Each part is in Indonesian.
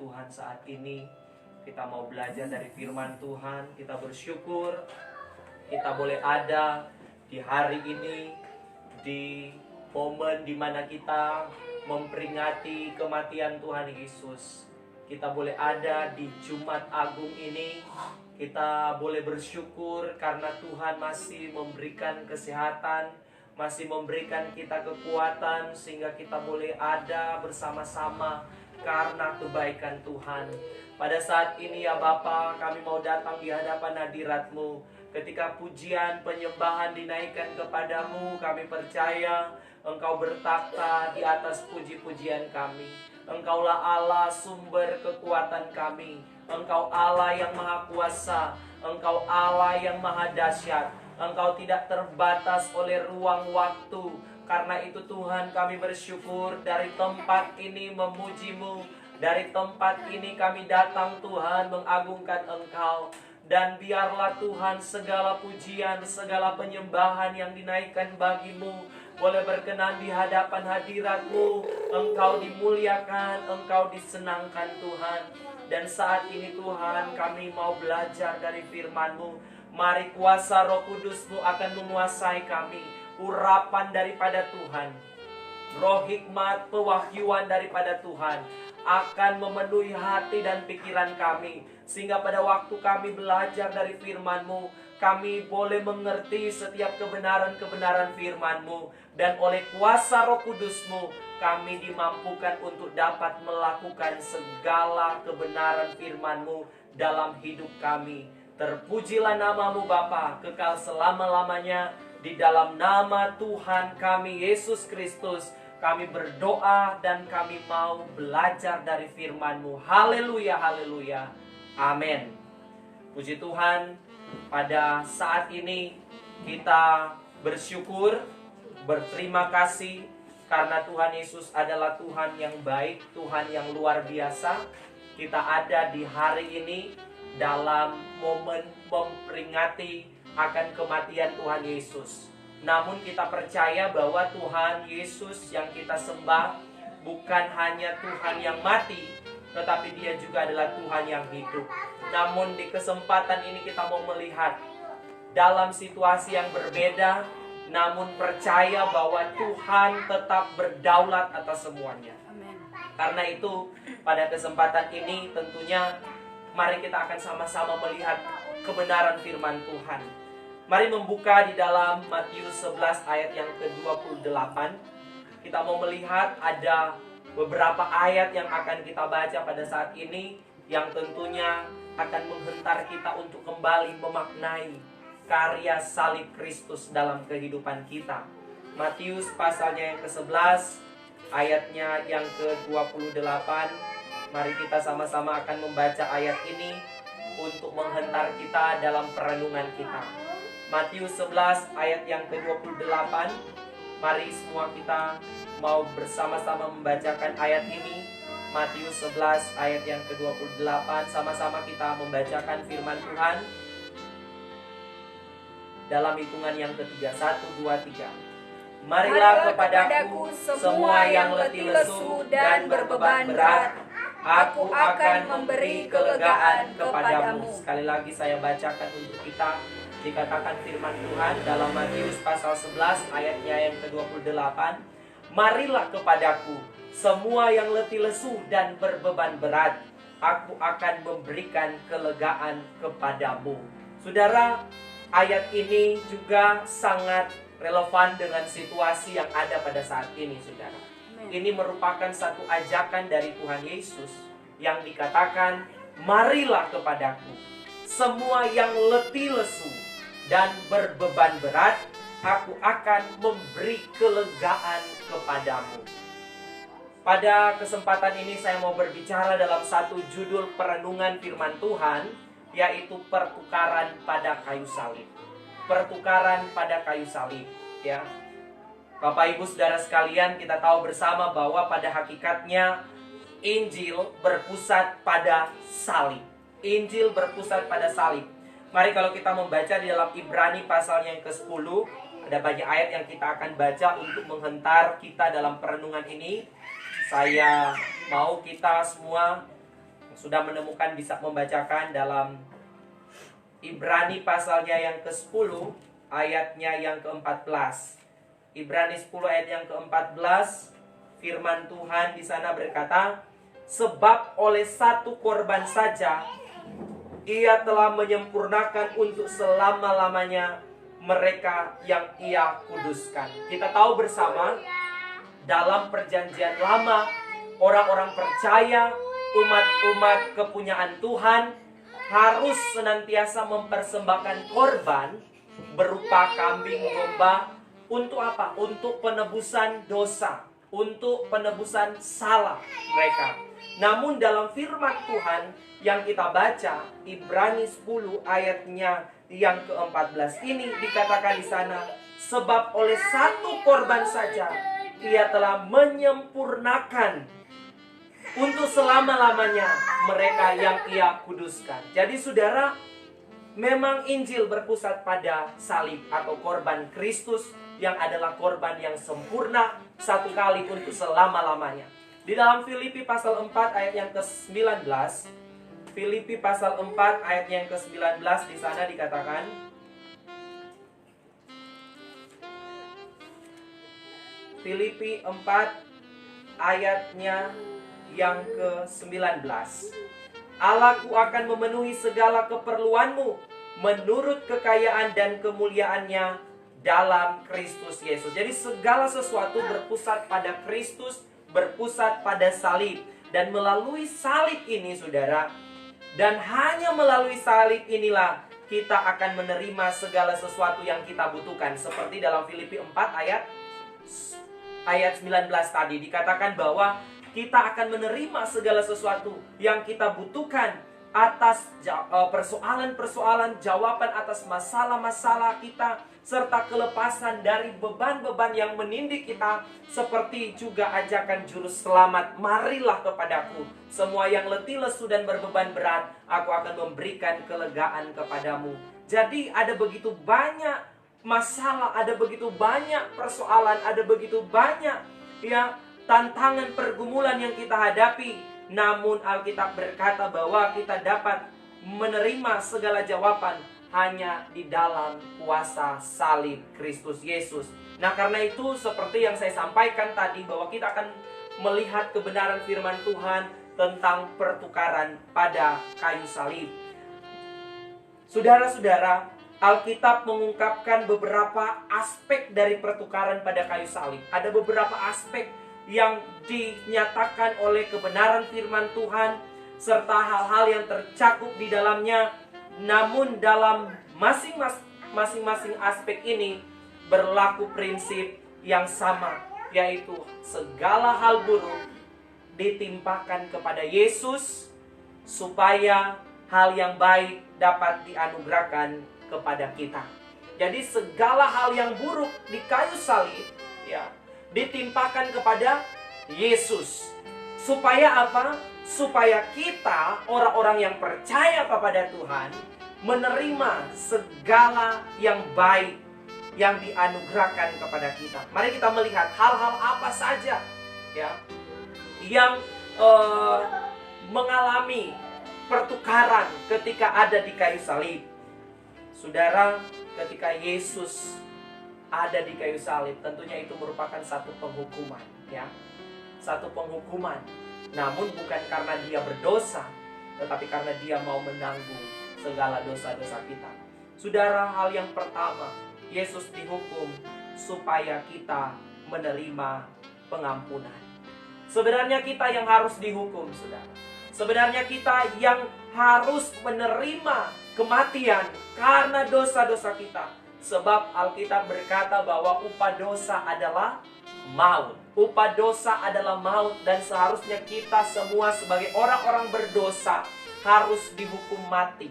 Tuhan saat ini. Kita mau belajar dari firman Tuhan. Kita bersyukur kita boleh ada di hari ini, di momen dimana kita memperingati kematian Tuhan Yesus. Kita boleh ada di Jumat Agung ini. Kita boleh bersyukur karena Tuhan masih memberikan kesehatan, masih memberikan kita kekuatan, sehingga kita boleh ada bersama-sama karena kebaikan Tuhan. Pada saat ini ya Bapa, kami mau datang di hadapan hadirat-Mu. Ketika pujian penyembahan dinaikkan kepadamu, kami percaya Engkau bertakhta di atas puji-pujian kami. Engkaulah Allah sumber kekuatan kami. Engkau Allah yang maha kuasa. Engkau Allah yang maha dahsyat. Engkau tidak terbatas oleh ruang waktu. Karena itu Tuhan, kami bersyukur dari tempat ini memuji-Mu. Dari tempat ini kami datang Tuhan mengagungkan Engkau. Dan biarlah Tuhan segala pujian, segala penyembahan yang dinaikkan bagi-Mu boleh berkenan di hadapan hadirat-Mu. Engkau dimuliakan, Engkau disenangkan Tuhan. Dan saat ini Tuhan, kami mau belajar dari firman-Mu. Mari kuasa Roh Kudus-Mu akan menguasai kami. Urapan daripada Tuhan, roh hikmat, pewahyuan daripada Tuhan akan memenuhi hati dan pikiran kami, sehingga pada waktu kami belajar dari firman-Mu, kami boleh mengerti setiap kebenaran-kebenaran firman-Mu. Dan oleh kuasa Roh Kudus-Mu, kami dimampukan untuk dapat melakukan segala kebenaran firman-Mu dalam hidup kami. Terpujilah nama-Mu Bapa, kekal selama-lamanya. Di dalam nama Tuhan kami Yesus Kristus, kami berdoa dan kami mau belajar dari firman-Mu. Haleluya, haleluya. Amin. Puji Tuhan, pada saat ini kita bersyukur, berterima kasih karena Tuhan Yesus adalah Tuhan yang baik, Tuhan yang luar biasa. Kita ada di hari ini dalam momen memperingati akan kematian Tuhan Yesus. Namun kita percaya bahwa Tuhan Yesus yang kita sembah bukan hanya Tuhan yang mati, tetapi Dia juga adalah Tuhan yang hidup. Namun di kesempatan ini kita mau melihat dalam situasi yang berbeda, namun percaya bahwa Tuhan tetap berdaulat atas semuanya. Amen. Karena itu pada kesempatan ini tentunya mari kita akan sama-sama melihat kebenaran firman Tuhan. Mari membuka di dalam Matius 11 ayat yang ke-28. Kita mau melihat ada beberapa ayat yang akan kita baca pada saat ini, yang tentunya akan menghentar kita untuk kembali memaknai karya salib Kristus dalam kehidupan kita. Matius pasalnya yang ke-11, ayatnya yang ke-28. Mari kita sama-sama akan membaca ayat ini untuk menghentar kita dalam perenungan kita. Matius 11 ayat yang ke-28. Mari semua kita mau bersama-sama membacakan ayat ini. Matius 11 ayat yang ke-28. Sama-sama kita membacakan firman Tuhan dalam hitungan yang ketiga. 1, 2, 3. Marilah kepadaku semua yang letih lesu dan berbeban berat, aku akan memberi kelegaan kepadamu. Sekali lagi saya bacakan untuk kita. Dikatakan firman Tuhan dalam Matius pasal 11 ayatnya yang ke-28. Marilah kepadaku semua yang letih lesu dan berbeban berat, aku akan memberikan kelegaan kepadamu. Saudara, ayat ini juga sangat relevan dengan situasi yang ada pada saat ini, saudara. Ini merupakan satu ajakan dari Tuhan Yesus yang dikatakan, marilah kepadaku semua yang letih lesu dan berbeban berat, aku akan memberi kelegaan kepadamu. Pada kesempatan ini saya mau berbicara dalam satu judul perenungan firman Tuhan, yaitu pertukaran pada kayu salib. Pertukaran pada kayu salib, ya. Bapak Ibu Saudara sekalian, kita tahu bersama bahwa pada hakikatnya Injil berpusat pada salib. Injil berpusat pada salib. Mari kalau kita membaca di dalam Ibrani pasal yang ke-10, ada banyak ayat yang kita akan baca untuk menghentar kita dalam perenungan ini. Saya mau kita semua Sudah menemukan bisa membacakan dalam Ibrani pasalnya yang ke-10 ayatnya yang ke-14. Ibrani 10 ayat yang ke-14, firman Tuhan di sana berkata, sebab oleh satu korban saja Ia telah menyempurnakan untuk selama-lamanya mereka yang Ia kuduskan. Kita tahu bersama, dalam perjanjian lama, orang-orang percaya, umat-umat kepunyaan Tuhan harus senantiasa mempersembahkan korban berupa kambing domba. Untuk apa? Untuk penebusan dosa, untuk penebusan salah mereka. Namun dalam firman Tuhan yang kita baca, Ibrani 10 ayatnya yang ke-14 ini dikatakan di sana, sebab oleh satu korban saja Ia telah menyempurnakan untuk selama-lamanya mereka yang Ia kuduskan. Jadi saudara, memang Injil berpusat pada salib atau korban Kristus yang adalah korban yang sempurna satu kali untuk selama-lamanya. Di dalam Filipi pasal 4 ayat yang ke-19, Filipi pasal 4 ayat yang ke-19 di sana dikatakan, Filipi 4 ayatnya yang ke-19, Allahku akan memenuhi segala keperluanmu menurut kekayaan dan kemuliaannya dalam Kristus Yesus. Jadi segala sesuatu berpusat pada Kristus, berpusat pada salib. Dan melalui salib ini saudara, dan hanya melalui salib inilah kita akan menerima segala sesuatu yang kita butuhkan. Seperti dalam Filipi 4 ayat 19 tadi dikatakan bahwa kita akan menerima segala sesuatu yang kita butuhkan atas persoalan-persoalan, jawaban atas masalah-masalah kita, serta kelepasan dari beban-beban yang menindih kita, seperti juga ajakan juru selamat, marilah kepadaku, semua yang letih lesu dan berbeban berat, aku akan memberikan kelegaan kepadamu. Jadi ada begitu banyak masalah, ada begitu banyak persoalan, ada begitu banyak tantangan pergumulan yang kita hadapi. Namun Alkitab berkata bahwa kita dapat menerima segala jawaban hanya di dalam kuasa salib Kristus Yesus. Nah, karena itu seperti yang saya sampaikan tadi, bahwa kita akan melihat kebenaran firman Tuhan tentang pertukaran pada kayu salib. Saudara-saudara, Alkitab mengungkapkan beberapa aspek dari pertukaran pada kayu salib. Ada beberapa aspek yang dinyatakan oleh kebenaran firman Tuhan, serta hal-hal yang tercakup di dalamnya. Namun dalam masing-masing aspek ini berlaku prinsip yang sama, yaitu segala hal buruk ditimpakan kepada Yesus, supaya hal yang baik dapat dianugerahkan kepada kita. Jadi segala hal yang buruk di kayu salib ditimpakan kepada Yesus. Supaya apa? Supaya kita, orang-orang yang percaya kepada Tuhan, menerima segala yang baik yang dianugerahkan kepada kita. Mari kita melihat hal-hal apa saja yang mengalami pertukaran ketika ada di kayu salib. Saudara, ketika Yesus ada di kayu salib, tentunya itu merupakan satu penghukuman, satu penghukuman. Namun bukan karena dia berdosa, tetapi karena dia mau menanggung segala dosa-dosa kita. Saudara, hal yang pertama, Yesus dihukum supaya kita menerima pengampunan. Sebenarnya kita yang harus dihukum, saudara. Sebenarnya kita yang harus menerima kematian karena dosa-dosa kita. Sebab Alkitab berkata bahwa upah dosa adalah maut. Upah dosa adalah maut, dan seharusnya kita semua sebagai orang-orang berdosa harus dihukum mati,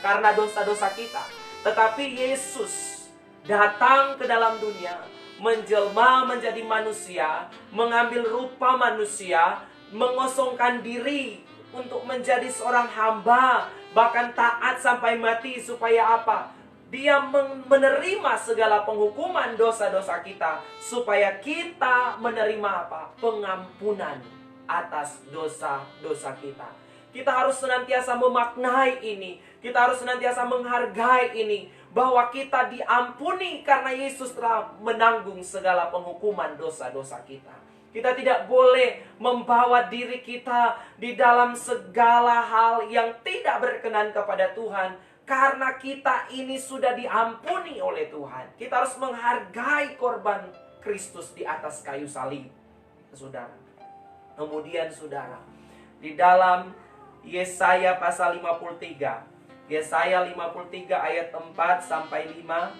karena dosa-dosa kita. Tetapi Yesus datang ke dalam dunia, menjelma menjadi manusia, mengambil rupa manusia, mengosongkan diri untuk menjadi seorang hamba, bahkan taat sampai mati. Supaya apa? Dia menerima segala penghukuman dosa-dosa kita, supaya kita menerima apa? Pengampunan atas dosa-dosa kita. Kita harus senantiasa memaknai ini. Kita harus senantiasa menghargai ini. Bahwa kita diampuni karena Yesus telah menanggung segala penghukuman dosa-dosa kita. Kita tidak boleh membawa diri kita di dalam segala hal yang tidak berkenan kepada Tuhan. Karena kita ini sudah diampuni oleh Tuhan. Kita harus menghargai korban Kristus di atas kayu salib. Saudara. Kemudian saudara, di dalam Yesaya pasal 53, Yesaya 53 ayat 4 sampai 5.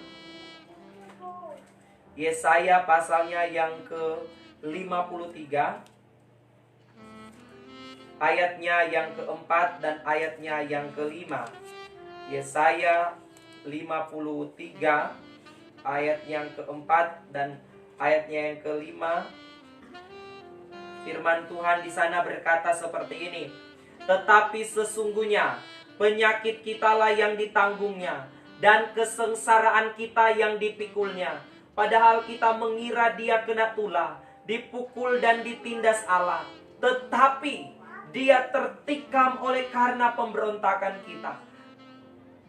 Yesaya pasalnya yang ke-53, ayatnya yang keempat dan ayatnya yang kelima. Yesaya 53 ayat yang keempat dan ayatnya yang kelima. Firman Tuhan di sana berkata seperti ini. Tetapi sesungguhnya penyakit kitalah yang ditanggungnya, dan kesengsaraan kita yang dipikulnya. Padahal kita mengira dia kena tulah, dipukul dan ditindas Allah. Tetapi dia tertikam oleh karena pemberontakan kita.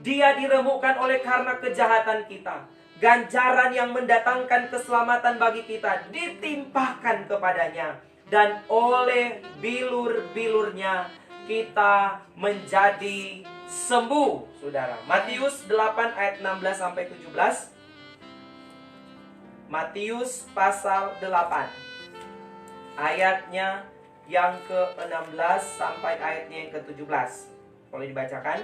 Dia diremukkan oleh karena kejahatan kita. Ganjaran yang mendatangkan keselamatan bagi kita ditimpakan kepadanya. Dan oleh bilur-bilurnya kita menjadi sembuh, saudara. Matius 8 ayat 16 sampai 17. Matius pasal 8 ayatnya yang ke-16 sampai ayatnya yang ke-17. Boleh dibacakan?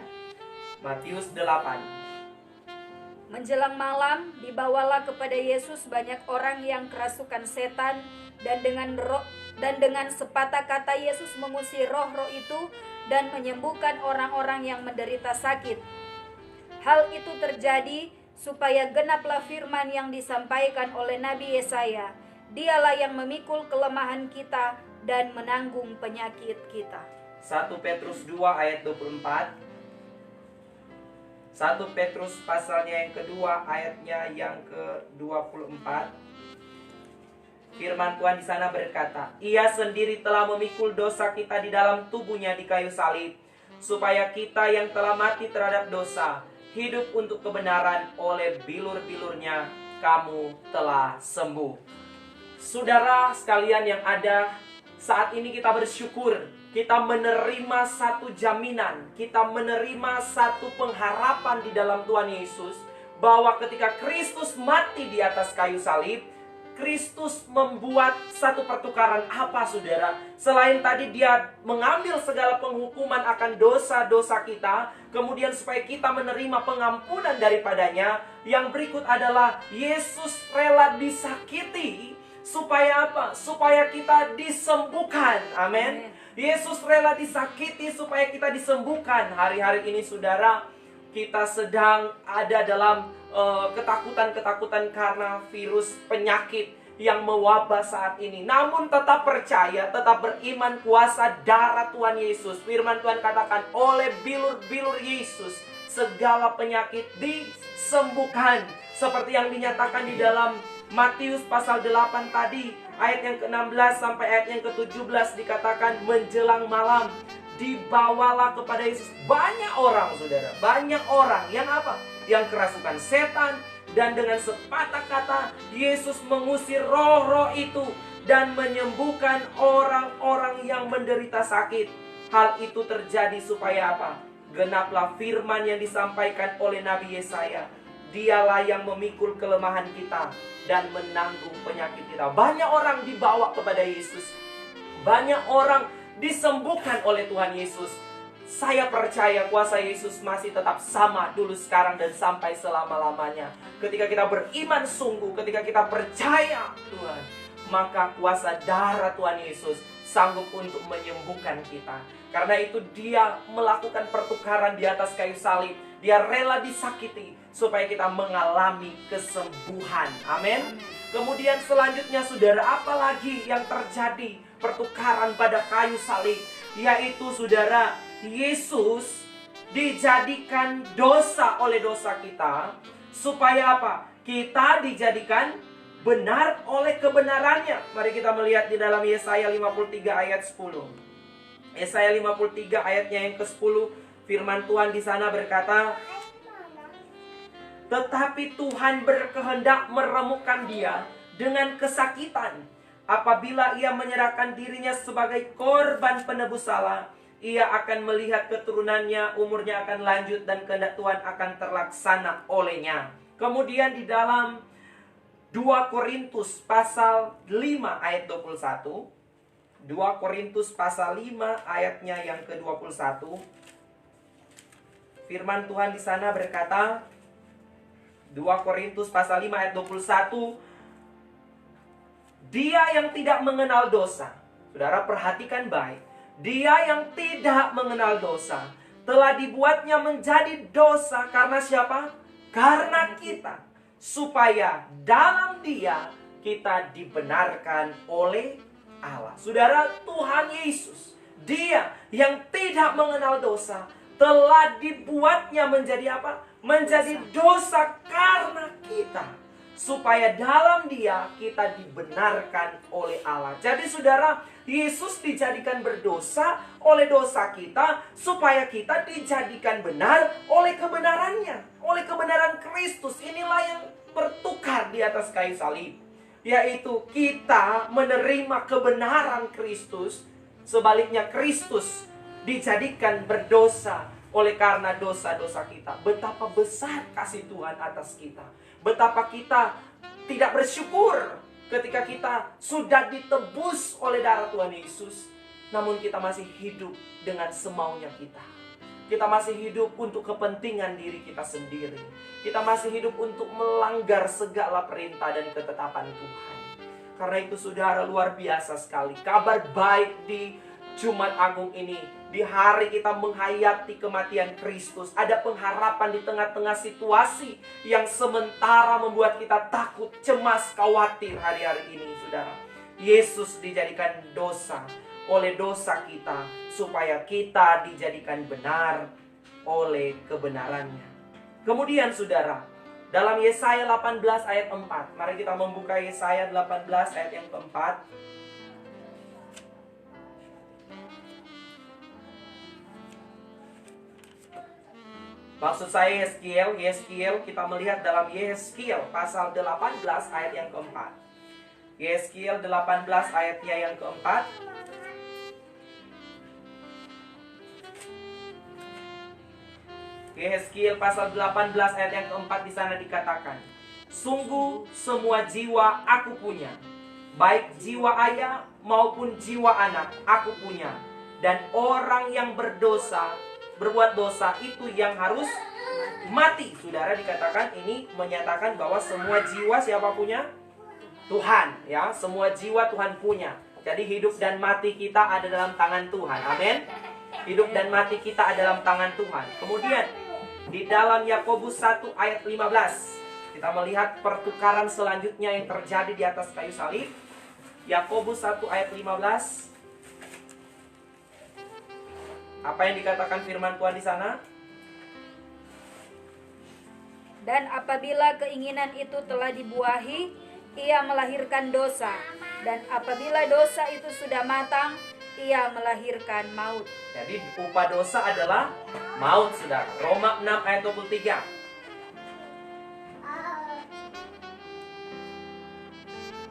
Matius 8. Menjelang malam, dibawalah kepada Yesus banyak orang yang kerasukan setan, dan dengan sepatah kata Yesus mengusir roh-roh itu dan menyembuhkan orang-orang yang menderita sakit. Hal itu terjadi supaya genaplah firman yang disampaikan oleh Nabi Yesaya. Dialah yang memikul kelemahan kita dan menanggung penyakit kita. 1 Petrus 2 ayat 24. 1 Petrus pasalnya yang kedua ayatnya yang ke-24. Firman Tuhan di sana berkata, Ia sendiri telah memikul dosa kita di dalam tubuhnya di kayu salib, supaya kita yang telah mati terhadap dosa hidup untuk kebenaran. Oleh bilur-bilurnya kamu telah sembuh. Saudara sekalian yang ada, saat ini kita bersyukur. Kita menerima satu jaminan, kita menerima satu pengharapan di dalam Tuhan Yesus, bahwa ketika Kristus mati di atas kayu salib, Kristus membuat satu pertukaran apa, saudara? Selain tadi dia mengambil segala penghukuman akan dosa-dosa kita, kemudian supaya kita menerima pengampunan daripadanya, yang berikut adalah Yesus rela disakiti. Supaya apa? Supaya kita disembuhkan. Amin. Yesus rela disakiti supaya kita disembuhkan. Hari-hari ini saudara, kita sedang ada dalam ketakutan-ketakutan karena virus penyakit yang mewabah saat ini. Namun tetap percaya, tetap beriman kuasa darah Tuhan Yesus. Firman Tuhan katakan, oleh bilur-bilur Yesus segala penyakit disembuhkan. Seperti yang dinyatakan di dalam Matius pasal 8 tadi, ayat yang ke-16 sampai ayat yang ke-17 dikatakan, menjelang malam dibawalah kepada Yesus banyak orang, saudara. Banyak orang yang apa? Yang kerasukan setan. Dan dengan sepatah kata Yesus mengusir roh-roh itu dan menyembuhkan orang-orang yang menderita sakit. Hal itu terjadi supaya apa? Genaplah firman yang disampaikan oleh Nabi Yesaya. Dialah yang memikul kelemahan kita dan menanggung penyakit kita. Banyak orang dibawa kepada Yesus. Banyak orang disembuhkan oleh Tuhan Yesus. Saya percaya kuasa Yesus masih tetap sama dulu, sekarang, dan sampai selama-lamanya. Ketika kita beriman sungguh, ketika kita percaya Tuhan, maka kuasa darah Tuhan Yesus sanggup untuk menyembuhkan kita. Karena itu dia melakukan pertukaran di atas kayu salib. Dia rela disakiti supaya kita mengalami kesembuhan. Amin. Kemudian selanjutnya saudara, apa lagi yang terjadi pertukaran pada kayu salib? Yaitu saudara, Yesus dijadikan dosa oleh dosa kita, supaya apa? Kita dijadikan benar oleh kebenarannya. Mari kita melihat di dalam Yesaya 53 ayat 10. Yesaya 53 ayatnya yang ke-10, firman Tuhan di sana berkata, tetapi Tuhan berkehendak meremukkan dia dengan kesakitan. Apabila ia menyerahkan dirinya sebagai korban penebus salah, ia akan melihat keturunannya, umurnya akan lanjut, dan kehendak Tuhan akan terlaksana olehnya. Kemudian di dalam 2 Korintus pasal 5 ayat 21, 2 Korintus pasal 5 ayatnya yang ke-21, firman Tuhan di sana berkata, 2 Korintus pasal 5 ayat 21, dia yang tidak mengenal dosa. Saudara perhatikan baik. Dia yang tidak mengenal dosa telah dibuatnya menjadi dosa karena siapa? Karena kita. Supaya dalam dia kita dibenarkan oleh Allah. Saudara, Tuhan Yesus, dia yang tidak mengenal dosa telah dibuatnya menjadi apa? Menjadi dosa karena kita, supaya dalam dia kita dibenarkan oleh Allah. Jadi saudara, Yesus dijadikan berdosa oleh dosa kita, supaya kita dijadikan benar oleh kebenarannya, oleh kebenaran Kristus. Inilah yang bertukar di atas kayu salib, yaitu kita menerima kebenaran Kristus. Sebaliknya Kristus dijadikan berdosa oleh karena dosa-dosa kita. Betapa besar kasih Tuhan atas kita. Betapa kita tidak bersyukur ketika kita sudah ditebus oleh darah Tuhan Yesus, namun kita masih hidup dengan semaunya kita. Kita masih hidup untuk kepentingan diri kita sendiri. Kita masih hidup untuk melanggar segala perintah dan ketetapan Tuhan. Karena itu saudara, luar biasa sekali kabar baik di Jumat Agung ini. Di hari kita menghayati kematian Kristus, ada pengharapan di tengah-tengah situasi yang sementara membuat kita takut, cemas, khawatir hari-hari ini, saudara. Yesus dijadikan dosa oleh dosa kita, supaya kita dijadikan benar oleh kebenarannya. Kemudian saudara, dalam Yesaya 18 ayat 4, mari kita membuka Yesaya 18 ayat yang keempat. Maksud saya Yeskiel, kita melihat dalam Yeskiel pasal 18 ayat yang keempat. Yeskiel 18 ayatnya yang keempat. Yeskiel pasal 18 ayat yang keempat, di sana dikatakan, sungguh semua jiwa aku punya, baik jiwa ayah maupun jiwa anak aku punya, dan orang yang berbuat dosa itu yang harus mati. Saudara, dikatakan ini menyatakan bahwa semua jiwa siapa punya? Tuhan, ya. Semua jiwa Tuhan punya. Jadi hidup dan mati kita ada dalam tangan Tuhan. Amin. Hidup dan mati kita ada dalam tangan Tuhan. Kemudian di dalam Yakobus 1 ayat 15, kita melihat pertukaran selanjutnya yang terjadi di atas kayu salib. Yakobus 1 ayat 15. Apa yang dikatakan firman Tuhan di sana? Dan apabila keinginan itu telah dibuahi, ia melahirkan dosa. Dan apabila dosa itu sudah matang, ia melahirkan maut. Jadi upah dosa adalah maut, saudara. Roma 6 ayat 23.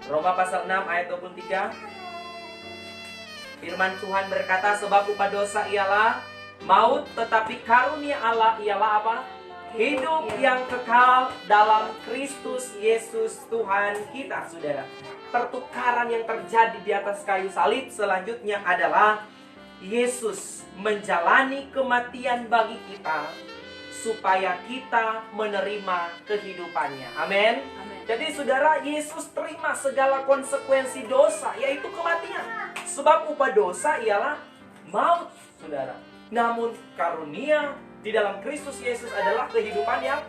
Roma pasal 6 ayat 23. Firman Tuhan berkata, sebab upah dosa ialah maut, tetapi karunia Allah ialah apa? Hidup yang kekal dalam Kristus Yesus Tuhan kita, saudara. Pertukaran yang terjadi di atas kayu salib selanjutnya adalah Yesus menjalani kematian bagi kita, supaya kita menerima kehidupannya. Amin. Jadi saudara, Yesus terima segala konsekuensi dosa, yaitu kematian. Sebab upah dosa ialah maut, saudara. Namun karunia di dalam Kristus Yesus adalah kehidupan yang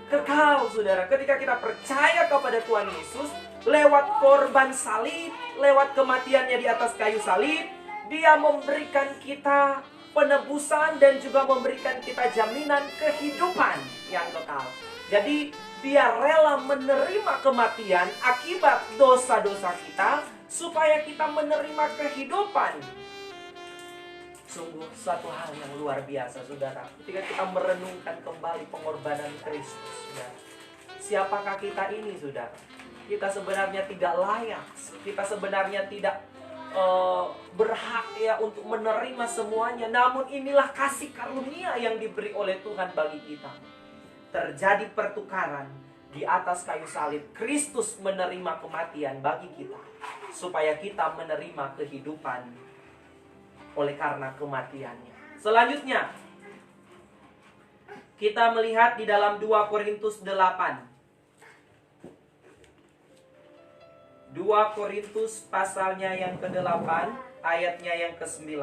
kekal, saudara. Ketika kita percaya kepada Tuhan Yesus, lewat korban salib, lewat kematiannya di atas kayu salib, Dia memberikan kita penebusan dan juga memberikan kita jaminan kehidupan yang kekal. Jadi Dia rela menerima kematian akibat dosa-dosa kita, supaya kita menerima kehidupan Sungguh suatu hal yang luar biasa, saudara. Ketika kita merenungkan kembali pengorbanan Kristus, saudara. Siapakah kita ini, saudara? Kita sebenarnya tidak layak. Kita sebenarnya tidak berhak ya untuk menerima semuanya. Namun inilah kasih karunia yang diberi oleh Tuhan bagi kita. Terjadi pertukaran di atas kayu salib. Kristus menerima kematian bagi kita, supaya kita menerima kehidupan oleh karena kematiannya. Selanjutnya, kita melihat di dalam 2 Korintus 8. 2 Korintus pasalnya yang ke-8, ayatnya yang ke-9.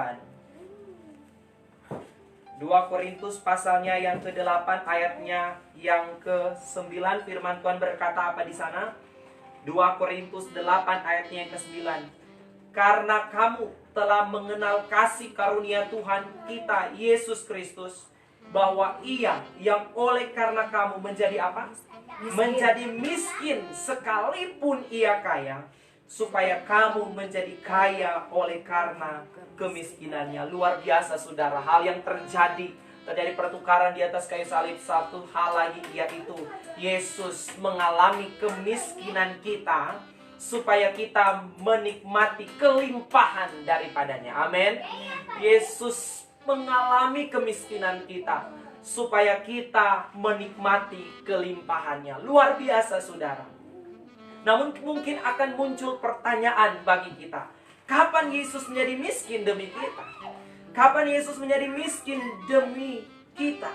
2 Korintus pasalnya yang ke-8, ayatnya yang ke-9. Firman Tuhan berkata apa di sana? 2 Korintus 8 ayatnya yang ke-9. Karena kamu telah mengenal kasih karunia Tuhan kita Yesus Kristus, bahwa Ia yang oleh karena kamu menjadi apa? Menjadi miskin sekalipun Ia kaya, supaya kamu menjadi kaya oleh karena kemiskinannya. Luar biasa, saudara, hal yang terjadi pertukaran di atas kayu salib. Satu hal lagi, yaitu Yesus mengalami kemiskinan kita, supaya kita menikmati kelimpahan daripadanya. Amin. Yesus mengalami kemiskinan kita, supaya kita menikmati kelimpahannya. Luar biasa, saudara. Namun mungkin akan muncul pertanyaan bagi kita. Kapan Yesus menjadi miskin demi kita? Kapan Yesus menjadi miskin demi kita?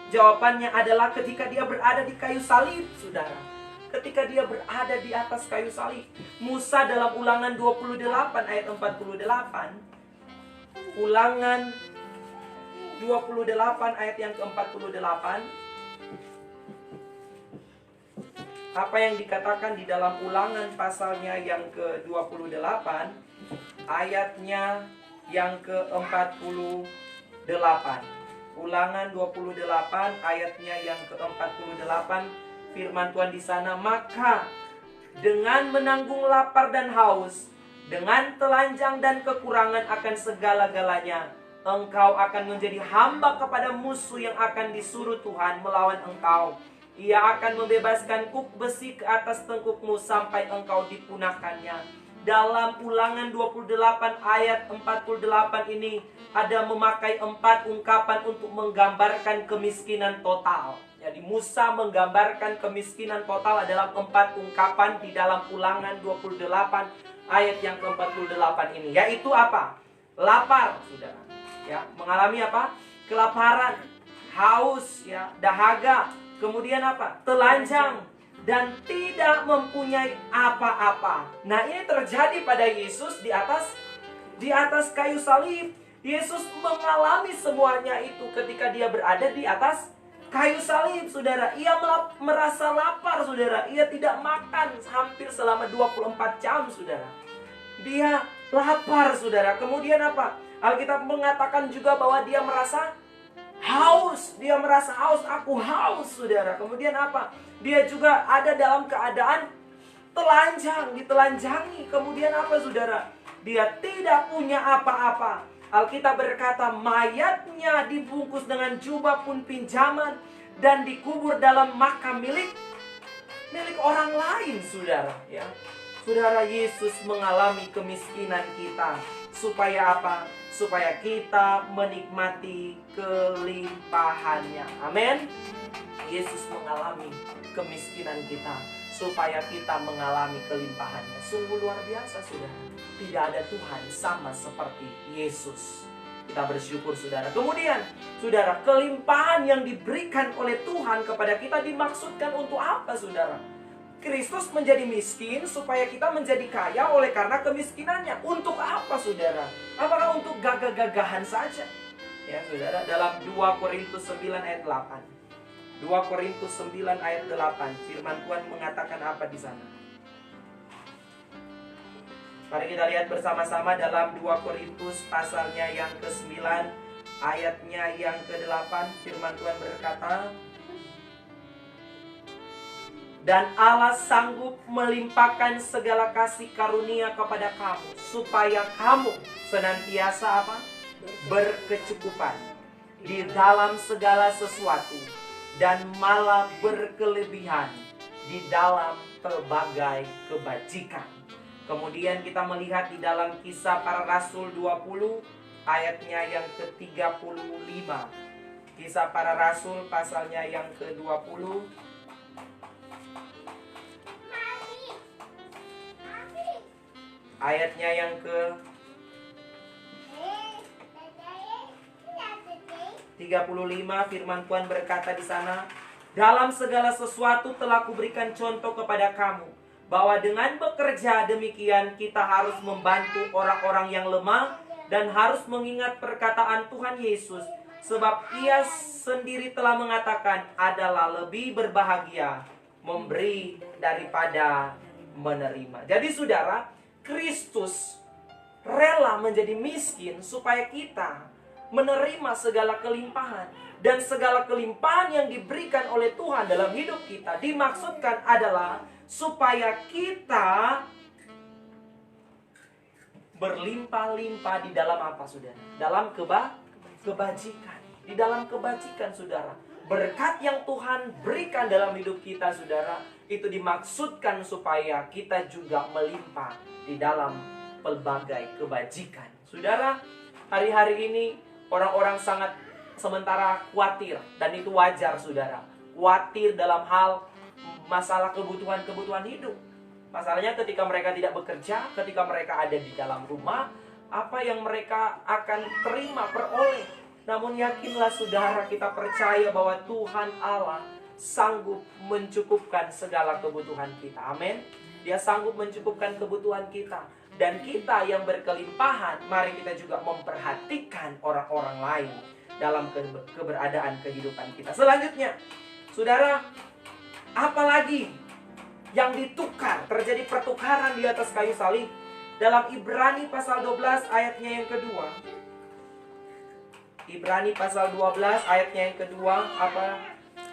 Jawabannya adalah ketika Dia berada di kayu salib, saudara. Ketika Dia berada di atas kayu salib. Musa dalam Ulangan 28 ayat 48. Ulangan 28 ayat yang ke-48. Apa yang dikatakan di dalam Ulangan pasalnya yang ke-28, ayatnya yang ke-48. Ulangan 28 ayatnya yang ke-48. Firman Tuhan di sana, maka dengan menanggung lapar dan haus, dengan telanjang dan kekurangan akan segala-galanya, engkau akan menjadi hamba kepada musuh yang akan disuruh Tuhan melawan engkau. Ia akan membebaskan kuk besi ke atas tengkukmu sampai engkau dipunahkannya. Dalam Ulangan 28 ayat 48 ini ada memakai 4 ungkapan untuk menggambarkan kemiskinan total. Jadi Musa menggambarkan kemiskinan total adalah 4 ungkapan di dalam Ulangan 28 ayat yang ke-48 ini. Yaitu apa? Lapar, saudara. Ya, mengalami apa? Kelaparan, haus, ya, dahaga, kemudian apa? Telanjang, dan tidak mempunyai apa-apa. Nah, ini terjadi pada Yesus di atas kayu salib. Yesus mengalami semuanya itu ketika Dia berada di atas kayu salib, saudara. Ia merasa lapar, saudara. Ia tidak makan hampir selama 24 jam, saudara. Dia lapar, saudara. Kemudian apa? Alkitab mengatakan juga bahwa Dia merasa haus. Dia merasa haus. Aku haus, saudara. Kemudian apa? Dia juga ada dalam keadaan telanjang, ditelanjangi. Kemudian apa, saudara? Dia tidak punya apa-apa. Alkitab berkata, mayatnya dibungkus dengan jubah pun pinjaman dan dikubur dalam makam milik orang lain, saudara. Ya, saudara, Yesus mengalami kemiskinan kita supaya apa? Supaya kita menikmati kelimpahannya. Amin. Yesus mengalami kemiskinan kita supaya kita mengalami kelimpahannya. Sungguh luar biasa, saudara. Tidak ada Tuhan sama seperti Yesus. Kita bersyukur, saudara. Kemudian, saudara, kelimpahan yang diberikan oleh Tuhan kepada kita dimaksudkan untuk apa, saudara? Kristus menjadi miskin supaya kita menjadi kaya oleh karena kemiskinannya. Untuk apa, saudara? Apakah untuk gagah-gagahan saja? Ya, saudara, dalam 2 Korintus 9 ayat 8. 2 Korintus 9 ayat 8. Firman Tuhan mengatakan apa di sana? Mari kita lihat bersama-sama dalam 2 Korintus pasalnya yang ke-9 ayatnya yang ke-8. Firman Tuhan berkata, dan Allah sanggup melimpahkan segala kasih karunia kepada kamu, supaya kamu senantiasa apa? berkecukupan di dalam segala sesuatu, dan malah berkelebihan di dalam pelbagai kebajikan. Kemudian kita melihat di dalam Kisah Para Rasul 20 ayatnya yang ke-35. Kisah Para Rasul pasalnya yang ke-20 ayatnya yang ke-35. Firman Tuhan berkata di sana, dalam segala sesuatu telah kuberikan contoh kepada kamu, bahwa dengan bekerja demikian kita harus membantu orang-orang yang lemah dan harus mengingat perkataan Tuhan Yesus, sebab Ia sendiri telah mengatakan adalah lebih berbahagia memberi daripada menerima. Jadi saudara, Kristus rela menjadi miskin supaya kita menerima segala kelimpahan. Dan segala kelimpahan yang diberikan oleh Tuhan dalam hidup kita dimaksudkan adalah supaya kita berlimpah-limpah di dalam apa, saudara? Dalam kebajikan. Di dalam kebajikan, saudara. Berkat yang Tuhan berikan dalam hidup kita, saudara, itu dimaksudkan supaya kita juga melimpah di dalam pelbagai kebajikan. Saudara, hari-hari ini orang-orang sangat sementara khawatir, dan itu wajar, saudara. Khawatir dalam hal masalah kebutuhan hidup. Masalahnya ketika mereka tidak bekerja, ketika mereka ada di dalam rumah, apa yang mereka akan terima, peroleh. Namun yakinlah saudara, kita percaya bahwa Tuhan Allah sanggup mencukupkan segala kebutuhan kita. Amin. Dia sanggup mencukupkan kebutuhan kita. Dan kita yang berkelimpahan, mari kita juga memperhatikan orang-orang lain dalam keberadaan kehidupan kita. Selanjutnya, saudara, apalagi yang ditukar, terjadi pertukaran di atas kayu salib. Dalam Ibrani pasal 12 ayatnya yang kedua. Ibrani pasal 12 ayatnya yang kedua, apa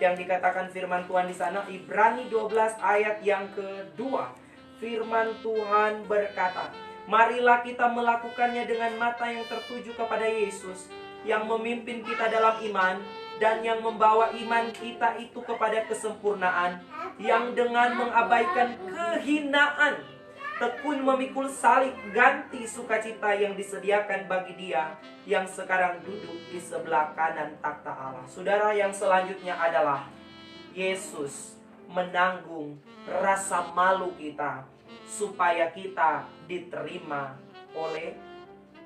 yang dikatakan firman Tuhan di sana? Ibrani 12 ayat yang kedua. Firman Tuhan berkata, marilah kita melakukannya dengan mata yang tertuju kepada Yesus, yang memimpin kita dalam iman, dan yang membawa iman kita itu kepada kesempurnaan, yang dengan mengabaikan kehinaan, tekun memikul salib, ganti sukacita yang disediakan bagi Dia yang sekarang duduk di sebelah kanan takhta Allah. Saudara, yang selanjutnya adalah Yesus menanggung rasa malu kita supaya kita diterima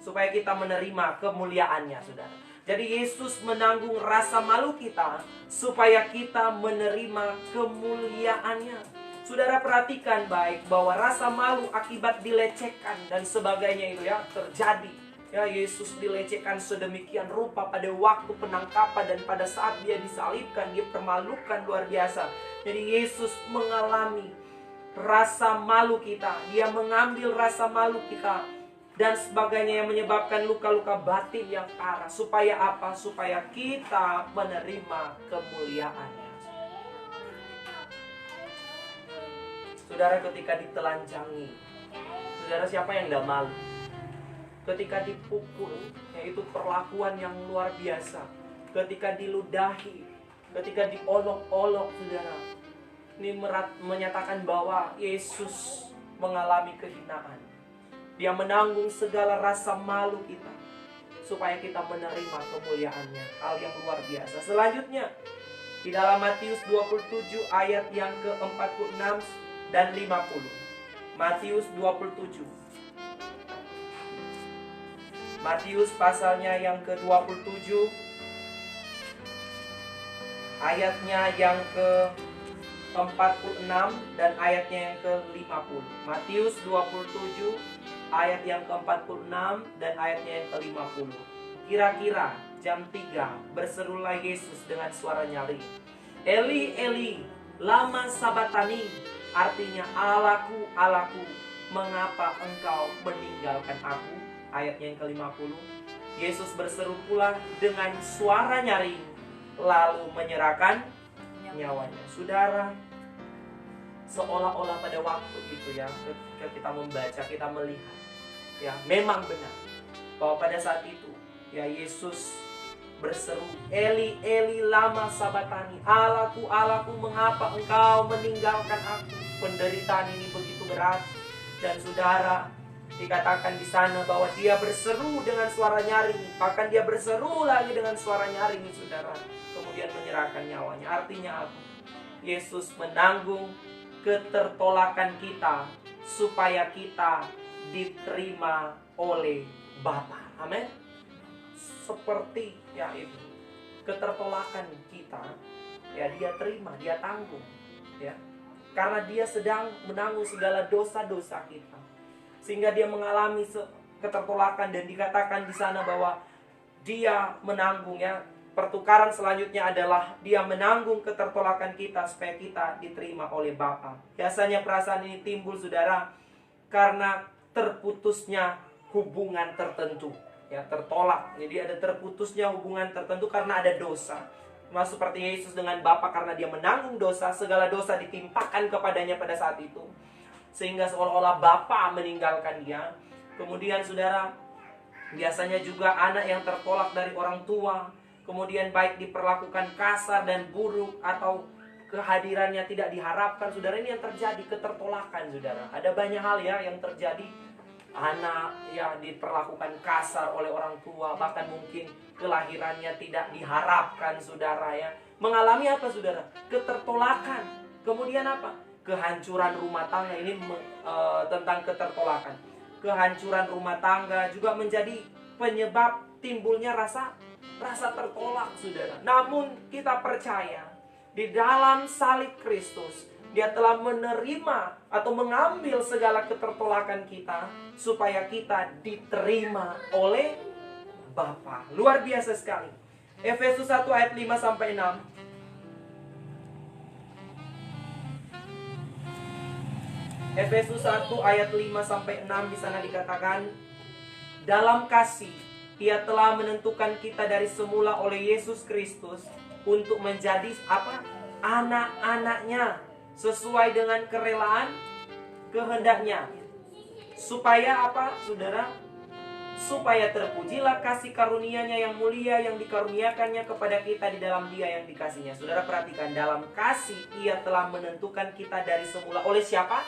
supaya kita menerima kemuliaannya, saudara. Jadi Yesus menanggung rasa malu kita supaya kita menerima kemuliaannya. Saudara, perhatikan baik bahwa rasa malu akibat dilecehkan dan sebagainya itu ya terjadi. Ya, Yesus dilecehkan sedemikian rupa pada waktu penangkapan, dan pada saat Dia disalibkan, Dia permalukan luar biasa. Jadi Yesus mengalami rasa malu kita. Dia mengambil rasa malu kita dan sebagainya yang menyebabkan luka-luka batin yang parah. Supaya apa? Supaya kita menerima kemuliaannya. Saudara, ketika ditelanjangi, saudara, siapa yang tidak malu? Ketika dipukul, yaitu perlakuan yang luar biasa. Ketika diludahi, ketika diolok-olok, saudara, ini menyatakan bahwa Yesus mengalami kehinaan. Dia menanggung segala rasa malu kita supaya kita menerima kemuliaannya. Hal yang luar biasa. Selanjutnya, di dalam Matius 27 ayat yang ke-46 dan 50. Matius 27. Matius pasalnya yang ke-27 ayatnya yang ke-46 dan ayatnya yang ke-50. Matius 27 ayat yang ke-46 dan ayatnya yang ke-50. Kira-kira jam 3 berserulah Yesus dengan suara nyaring, Eli, Eli, lama sabatani, artinya Allahku, Allahku, mengapa engkau meninggalkan aku? Ayatnya yang ke-50. Yesus berseru pula dengan suara nyaring, lalu menyerahkan nyawanya. Saudara, seolah-olah pada waktu itu ya, ketika kita membaca, kita melihat ya, memang benar bahwa pada saat itu Ya, Yesus berseru, Eli, Eli, lama sabatani. Allahku, Allahku, mengapa engkau meninggalkan aku? Penderitaan ini begitu berat. Dan saudara, dikatakan di sana bahwa dia berseru dengan suara nyaring. Bahkan dia berseru lagi dengan suara nyaring, saudara. Kemudian menyerahkan nyawanya. Artinya apa? Yesus menanggung ketertolakan kita supaya kita diterima oleh Bapa. Amin. Seperti ya itu, ketertolakan kita, ya dia terima, dia tanggung, ya, karena dia sedang menanggung segala dosa-dosa kita, sehingga dia mengalami ketertolakan. Dan dikatakan di sana bahwa dia menanggung, ya, pertukaran selanjutnya adalah dia menanggung ketertolakan kita supaya kita diterima oleh Bapa. Biasanya perasaan ini timbul, saudara, karena terputusnya hubungan tertentu. Ya, tertolak. Jadi ada terputusnya hubungan tertentu karena ada dosa. Mas seperti Yesus dengan Bapa, karena dia menanggung dosa, segala dosa ditimpakan kepadanya pada saat itu, sehingga seolah-olah Bapa meninggalkan dia. Kemudian saudara, biasanya juga anak yang tertolak dari orang tua, kemudian baik diperlakukan kasar dan buruk, atau kehadirannya tidak diharapkan. Saudara, ini yang terjadi, ketertolakan, saudara. Ada banyak hal ya yang terjadi. Anak ya diperlakukan kasar oleh orang tua, bahkan mungkin kelahirannya tidak diharapkan, saudara, ya. Mengalami apa, saudara? Ketertolakan. Kemudian apa? Kehancuran rumah tangga. Ini tentang ketertolakan. Kehancuran rumah tangga juga menjadi penyebab timbulnya rasa tertolak, saudara. Namun kita percaya di dalam salib Kristus, dia telah menerima atau mengambil segala ketertolakan kita supaya kita diterima oleh Bapa. Luar biasa sekali. Efesus 1 ayat 5 sampai 6. Efesus 1 ayat 5 sampai 6, di sana dikatakan, dalam kasih ia telah menentukan kita dari semula oleh Yesus Kristus untuk menjadi apa? Anak-anaknya, sesuai dengan kerelaan kehendaknya, supaya apa, saudara? Supaya terpujilah kasih karunia-Nya yang mulia yang dikaruniakannya kepada kita di dalam Dia yang dikasihnya. Saudara perhatikan, dalam kasih ia telah menentukan kita dari semula. Oleh siapa?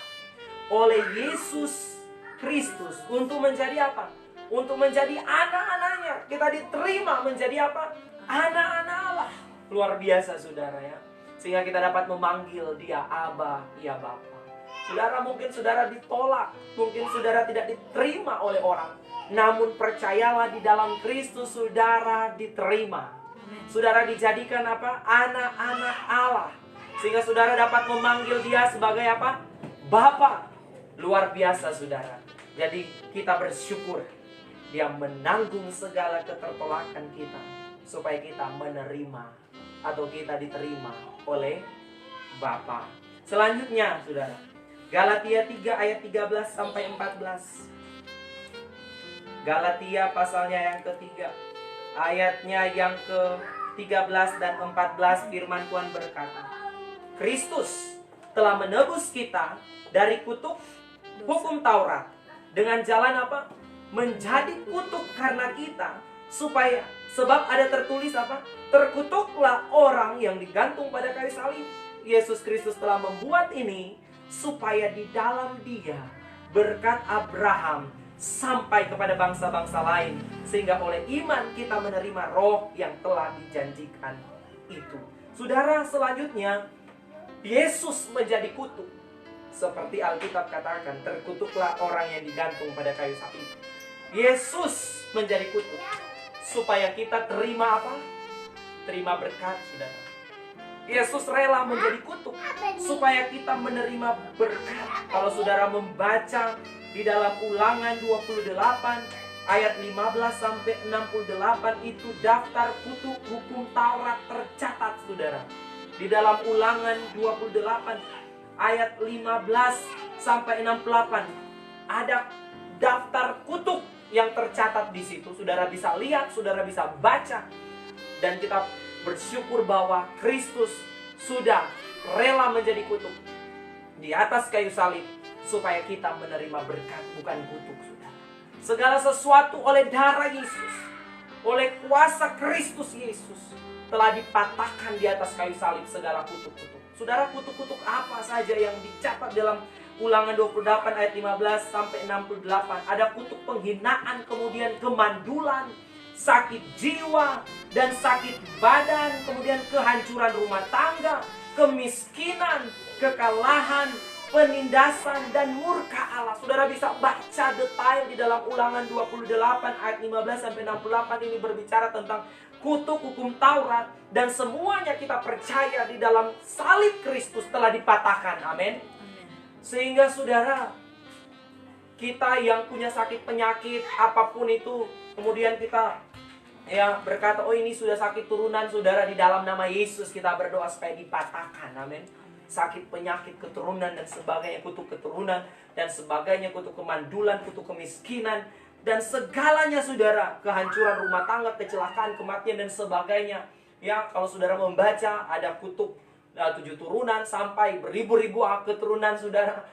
Oleh Yesus Kristus. Untuk menjadi apa? Untuk menjadi anak-anaknya. Kita diterima menjadi apa? Anak-anak Allah. Luar biasa, saudara, ya. Sehingga kita dapat memanggil dia Aba, ya Bapa. Saudara, mungkin saudara ditolak, mungkin saudara tidak diterima oleh orang, namun percayalah di dalam Kristus saudara diterima. Saudara dijadikan apa? Anak-anak Allah. Sehingga saudara dapat memanggil dia sebagai apa? Bapa. Luar biasa, saudara. Jadi kita bersyukur dia menanggung segala ketertolakan kita supaya kita menerima atau kita diterima oleh Bapa. Selanjutnya, saudara, Galatia 3 ayat 13 sampai 14. Galatia pasalnya yang ketiga, ayatnya yang ke-13 dan 14, firman Tuhan berkata, Kristus telah menebus kita dari kutuk hukum Taurat dengan jalan apa? Menjadi kutuk karena kita, supaya sebab ada tertulis apa? Terkutuklah orang yang digantung pada kayu salib. Yesus Kristus telah membuat ini supaya di dalam Dia berkat Abraham sampai kepada bangsa-bangsa lain, sehingga oleh iman kita menerima roh yang telah dijanjikan itu. Saudara, selanjutnya Yesus menjadi kutuk. Seperti Alkitab katakan, terkutuklah orang yang digantung pada kayu salib. Yesus menjadi kutuk supaya kita terima apa? Terima berkat, saudara. Yesus rela menjadi kutuk supaya kita menerima berkat. Kalau saudara membaca di dalam Ulangan 28 ayat 15 sampai 68, itu daftar kutuk hukum Taurat tercatat, saudara. Di dalam Ulangan 28 ayat 15 sampai 68 ada daftar kutuk yang tercatat di situ. Saudara bisa lihat, saudara bisa baca, dan kita bersyukur bahwa Kristus sudah rela menjadi kutuk di atas kayu salib supaya kita menerima berkat, bukan kutuk, saudara. Segala sesuatu oleh darah Yesus, oleh kuasa Kristus Yesus telah dipatahkan di atas kayu salib segala kutuk-kutuk. Saudara, kutuk-kutuk apa saja yang dicatat dalam Ulangan 28 ayat 15 sampai 68? Ada kutuk penghinaan, kemudian kemandulan, sakit jiwa dan sakit badan, kemudian kehancuran rumah tangga, kemiskinan, kekalahan, penindasan dan murka Allah. Saudara bisa baca detail di dalam Ulangan 28 ayat 15 sampai 68. Ini berbicara tentang kutuk hukum Taurat, dan semuanya kita percaya di dalam salib Kristus telah dipatahkan. Amin. Sehingga saudara, kita yang punya sakit penyakit apapun itu, kemudian kita berkata, oh ini sudah sakit turunan, saudara, di dalam nama Yesus kita berdoa supaya dipatahkan. Amin. Sakit penyakit keturunan dan sebagainya, kutuk keturunan dan sebagainya, kutuk kemandulan, kutuk kemiskinan dan segalanya, saudara, kehancuran rumah tangga, kecelakaan, kematian dan sebagainya. Ya, kalau saudara membaca, ada kutuk 7 turunan sampai beribu-ribu keturunan, saudara.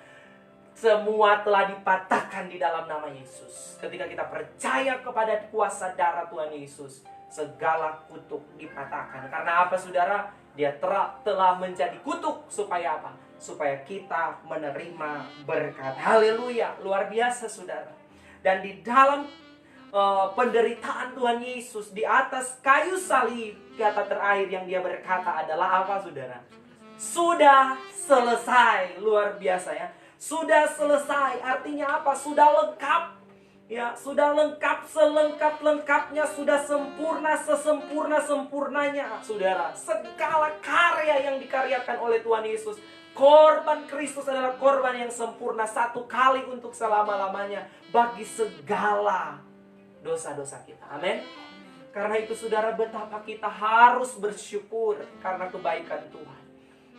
Semua telah dipatahkan di dalam nama Yesus. Ketika kita percaya kepada kuasa darah Tuhan Yesus, segala kutuk dipatahkan. Karena apa, saudara? Dia telah menjadi kutuk supaya apa? Supaya kita menerima berkat. Haleluya, luar biasa, saudara. Dan di dalam penderitaan Tuhan Yesus di atas kayu salib, kata terakhir yang dia berkata adalah apa, saudara? Sudah selesai. Luar biasa ya. Sudah selesai, artinya apa? Sudah lengkap. Ya, sudah lengkap, selengkap-lengkapnya, sudah sempurna, sesempurna-sempurnanya, saudara. Segala karya yang dikaryakan oleh Tuhan Yesus, korban Kristus adalah korban yang sempurna, satu kali untuk selama-lamanya bagi segala dosa-dosa kita. Amin. Karena itu, saudara, betapa kita harus bersyukur karena kebaikan Tuhan.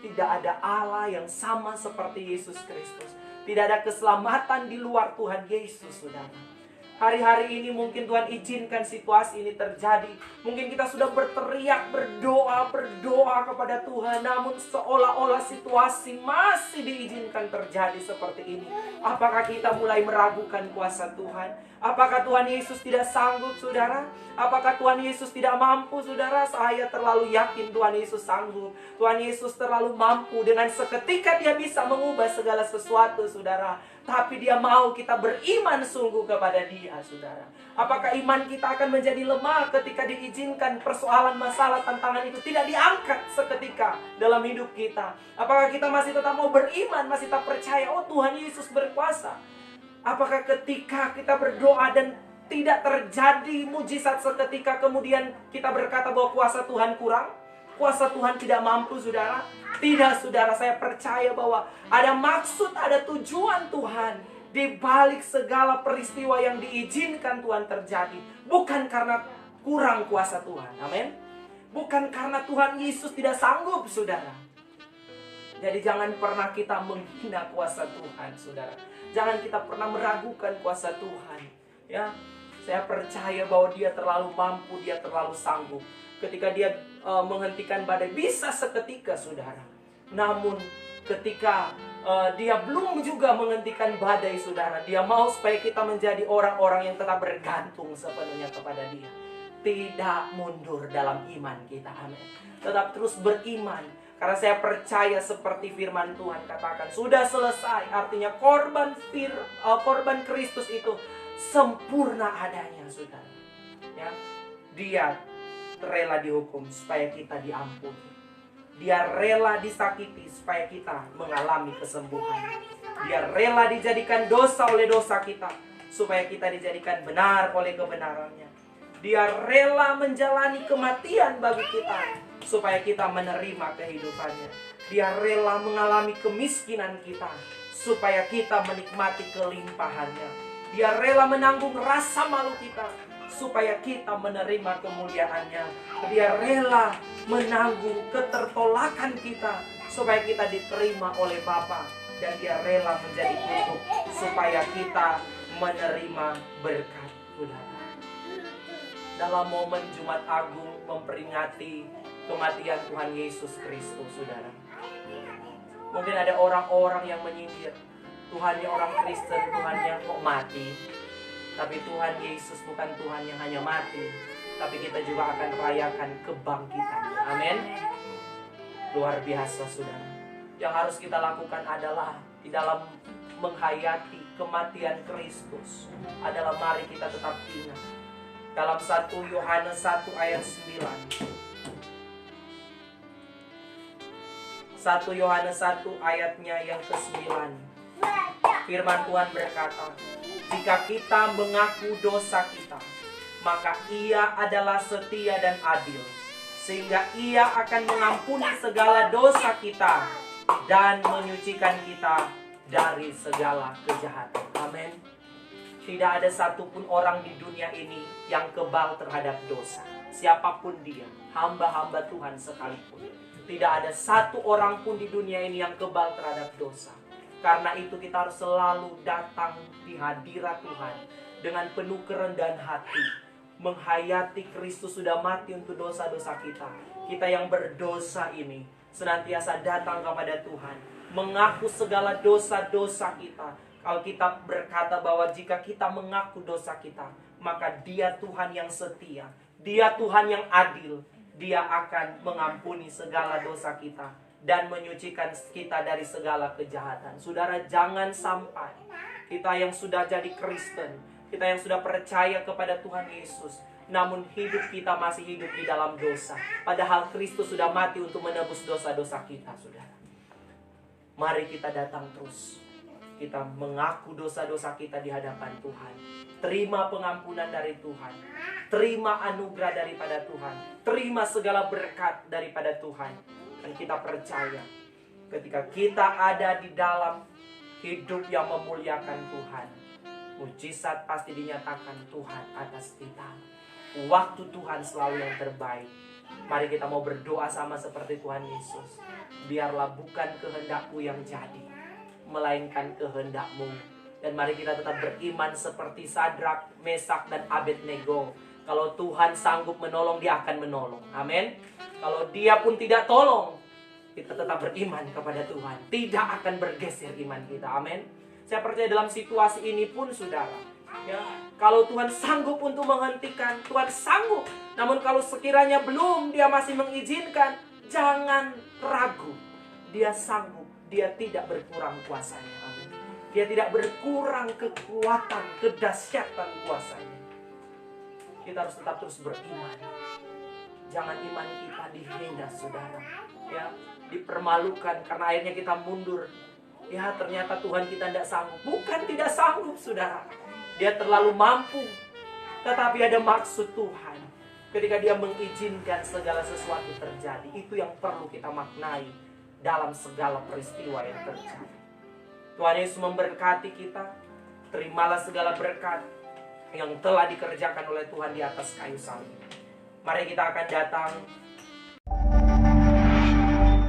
Tidak ada Allah yang sama seperti Yesus Kristus. Tidak ada keselamatan di luar Tuhan Yesus, saudara. Hari-hari ini mungkin Tuhan izinkan situasi ini terjadi. Mungkin kita sudah berteriak, berdoa kepada Tuhan, namun seolah-olah situasi masih diizinkan terjadi seperti ini. Apakah kita mulai meragukan kuasa Tuhan? Apakah Tuhan Yesus tidak sanggup, saudara? Apakah Tuhan Yesus tidak mampu, saudara? Saya terlalu yakin Tuhan Yesus sanggup. Tuhan Yesus terlalu mampu. Dengan seketika dia bisa mengubah segala sesuatu, saudara. Tapi dia mau kita beriman sungguh kepada dia, saudara. Apakah iman kita akan menjadi lemah ketika diizinkan persoalan, masalah, tantangan itu tidak diangkat seketika dalam hidup kita? Apakah kita masih tetap mau beriman, masih tetap percaya, oh Tuhan Yesus berkuasa? Apakah ketika kita berdoa dan tidak terjadi mujizat seketika, kemudian kita berkata bahwa kuasa Tuhan kurang? Kuasa Tuhan tidak mampu, saudara? Tidak, saudara. Saya percaya bahwa ada maksud, ada tujuan Tuhan di balik segala peristiwa yang diizinkan Tuhan terjadi. Bukan karena kurang kuasa Tuhan. Amin. Bukan karena Tuhan Yesus tidak sanggup, saudara. Jadi jangan pernah kita menghina kuasa Tuhan, saudara. Jangan kita pernah meragukan kuasa Tuhan. Ya, saya percaya bahwa dia terlalu mampu, dia terlalu sanggup. Ketika dia menghentikan badai, bisa seketika, saudara. Namun ketika dia belum juga menghentikan badai, saudara, dia mau supaya kita menjadi orang-orang yang tetap bergantung sepenuhnya kepada dia. Tidak mundur dalam iman kita. Amin. Tetap terus beriman. Karena saya percaya seperti firman Tuhan katakan, sudah selesai. Artinya korban Kristus itu sempurna adanya, saudara. Ya, dia rela dihukum supaya kita diampuni. Dia rela disakiti supaya kita mengalami kesembuhan. Dia rela dijadikan dosa oleh dosa kita supaya kita dijadikan benar oleh kebenarannya. Dia rela menjalani kematian bagi kita supaya kita menerima kehidupannya. Dia rela mengalami kemiskinan kita supaya kita menikmati kelimpahannya. Dia rela menanggung rasa malu kita supaya kita menerima kemuliaannya. Dia rela menanggung ketertolakan kita supaya kita diterima oleh Bapa. Dan dia rela menjadi kutuk supaya kita menerima berkat, saudara. Dalam momen Jumat Agung memperingati kematian Tuhan Yesus Kristus, saudara, mungkin ada orang-orang yang menyindir, Tuhannya orang Kristen, Tuhannya kok mati? Tapi Tuhan Yesus bukan Tuhan yang hanya mati, tapi kita juga akan rayakan kebangkitan. Amin. Luar biasa, saudara. Yang harus kita lakukan adalah di dalam menghayati kematian Kristus adalah mari kita tetap ingat dalam 1 Yohanes 1 ayat 9. 1 Yohanes 1 ayatnya yang ke-9. Firman Tuhan berkata, jika kita mengaku dosa kita, maka Ia adalah setia dan adil, sehingga Ia akan mengampuni segala dosa kita dan menyucikan kita dari segala kejahatan. Amin. Tidak ada satupun orang di dunia ini yang kebal terhadap dosa. Siapapun dia, hamba-hamba Tuhan sekalipun. Tidak ada satu orang pun di dunia ini yang kebal terhadap dosa. Karena itu kita harus selalu datang di hadirat Tuhan dengan penuh kerendahan hati, menghayati Kristus sudah mati untuk dosa-dosa kita. Kita yang berdosa ini senantiasa datang kepada Tuhan, mengaku segala dosa-dosa kita. Alkitab berkata bahwa jika kita mengaku dosa kita, maka Dia Tuhan yang setia, Dia Tuhan yang adil. Dia akan mengampuni segala dosa kita dan menyucikan kita dari segala kejahatan. Saudara, jangan sampai kita yang sudah jadi Kristen, kita yang sudah percaya kepada Tuhan Yesus, namun hidup kita masih hidup di dalam dosa. Padahal Kristus sudah mati untuk menebus dosa-dosa kita, saudara. Mari kita datang terus. Kita mengaku dosa-dosa kita di hadapan Tuhan. Terima pengampunan dari Tuhan. Terima anugerah daripada Tuhan. Terima segala berkat daripada Tuhan. Dan kita percaya ketika kita ada di dalam hidup yang memuliakan Tuhan, mujizat pasti dinyatakan Tuhan atas kita. Waktu Tuhan selalu yang terbaik. Mari kita mau berdoa sama seperti Tuhan Yesus. Biarlah bukan kehendakku yang jadi, melainkan kehendak-Mu. Dan mari kita tetap beriman seperti Sadrak, Mesak, dan Abednego. Kalau Tuhan sanggup menolong, Dia akan menolong. Amin. Kalau Dia pun tidak tolong, kita tetap beriman kepada Tuhan. Tidak akan bergeser iman kita. Amin. Saya percaya dalam situasi ini pun, saudara, ya, kalau Tuhan sanggup untuk menghentikan, Tuhan sanggup. Namun kalau sekiranya belum, Dia masih mengizinkan, jangan ragu. Dia sanggup. Dia tidak berkurang kuasanya. Amin. Dia tidak berkurang kekuatan, kedahsyatan kuasanya. Kita harus tetap terus beriman. Jangan iman kita dihina, saudara. Ya, dipermalukan karena akhirnya kita mundur. Ya, ternyata Tuhan kita tidak sanggup. Bukan tidak sanggup, saudara. Dia terlalu mampu. Tetapi ada maksud Tuhan. Ketika Dia mengizinkan segala sesuatu terjadi, itu yang perlu kita maknai dalam segala peristiwa yang terjadi. Tuhan Yesus memberkati kita. Terimalah segala berkat yang telah dikerjakan oleh Tuhan di atas kayu salib. Mari kita akan datang